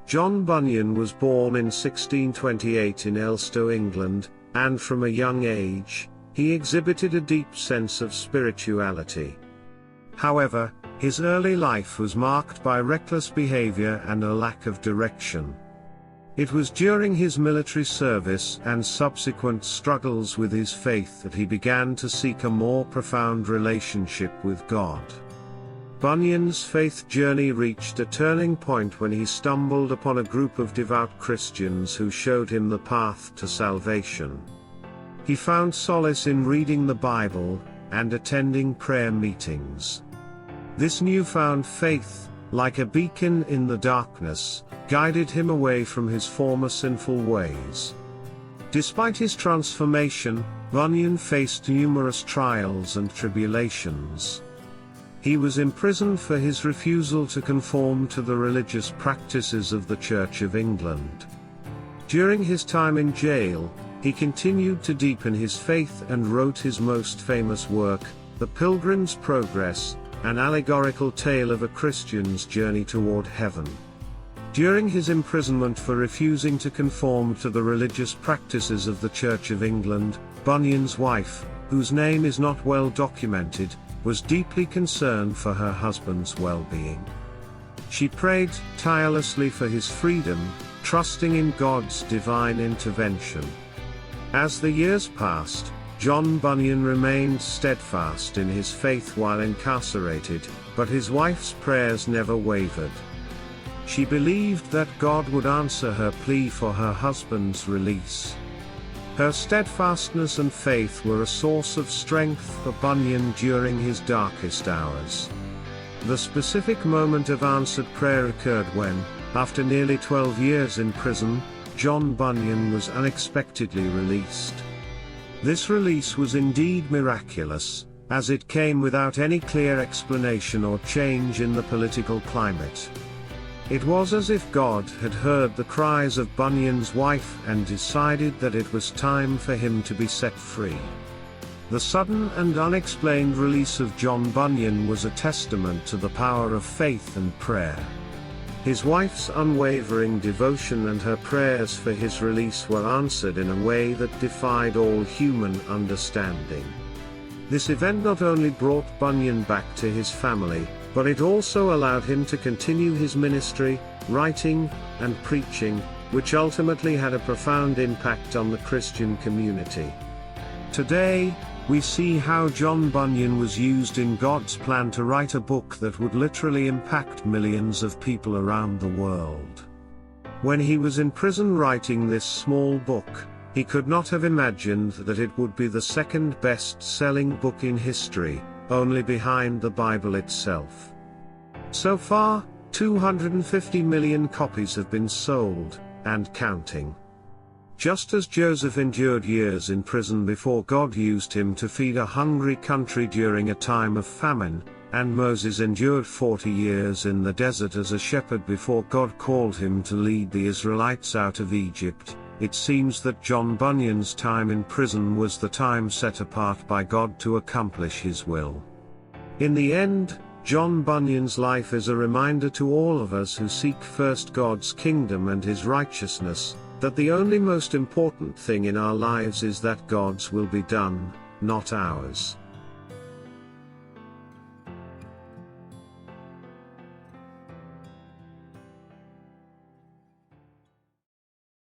John Bunyan was born in 1628 in Elstow, England, and from a young age, he exhibited a deep sense of spirituality. However, his early life was marked by reckless behavior and a lack of direction. It was during his military service and subsequent struggles with his faith that he began to seek a more profound relationship with God. Bunyan's faith journey reached a turning point when he stumbled upon a group of devout Christians who showed him the path to salvation. He found solace in reading the Bible and attending prayer meetings. This newfound faith, like a beacon in the darkness, guided him away from his former sinful ways. Despite his transformation, Bunyan faced numerous trials and tribulations. He was imprisoned for his refusal to conform to the religious practices of the Church of England. During his time in jail, he continued to deepen his faith and wrote his most famous work, The Pilgrim's Progress, an allegorical tale of a Christian's journey toward heaven. During his imprisonment for refusing to conform to the religious practices of the Church of England, Bunyan's wife, whose name is not well documented, was deeply concerned for her husband's well-being. She prayed tirelessly for his freedom, trusting in God's divine intervention. As the years passed, John Bunyan remained steadfast in his faith while incarcerated, but his wife's prayers never wavered. She believed that God would answer her plea for her husband's release. Her steadfastness and faith were a source of strength for Bunyan during his darkest hours. The specific moment of answered prayer occurred when, after nearly 12 years in prison, John Bunyan was unexpectedly released. This release was indeed miraculous, as it came without any clear explanation or change in the political climate. It was as if God had heard the cries of Bunyan's wife and decided that it was time for him to be set free. The sudden and unexplained release of John Bunyan was a testament to the power of faith and prayer. His wife's unwavering devotion and her prayers for his release were answered in a way that defied all human understanding. This event not only brought Bunyan back to his family, but it also allowed him to continue his ministry, writing, and preaching, which ultimately had a profound impact on the Christian community. Today, we see how John Bunyan was used in God's plan to write a book that would literally impact millions of people around the world. When he was in prison writing this small book, he could not have imagined that it would be the second best-selling book in history, only behind the Bible itself. So far, 250 million copies have been sold, and counting. Just as Joseph endured years in prison before God used him to feed a hungry country during a time of famine, and Moses endured 40 years in the desert as a shepherd before God called him to lead the Israelites out of Egypt, it seems that John Bunyan's time in prison was the time set apart by God to accomplish his will. In the end, John Bunyan's life is a reminder to all of us who seek first God's kingdom and his righteousness, that the only most important thing in our lives is that God's will be done, not ours.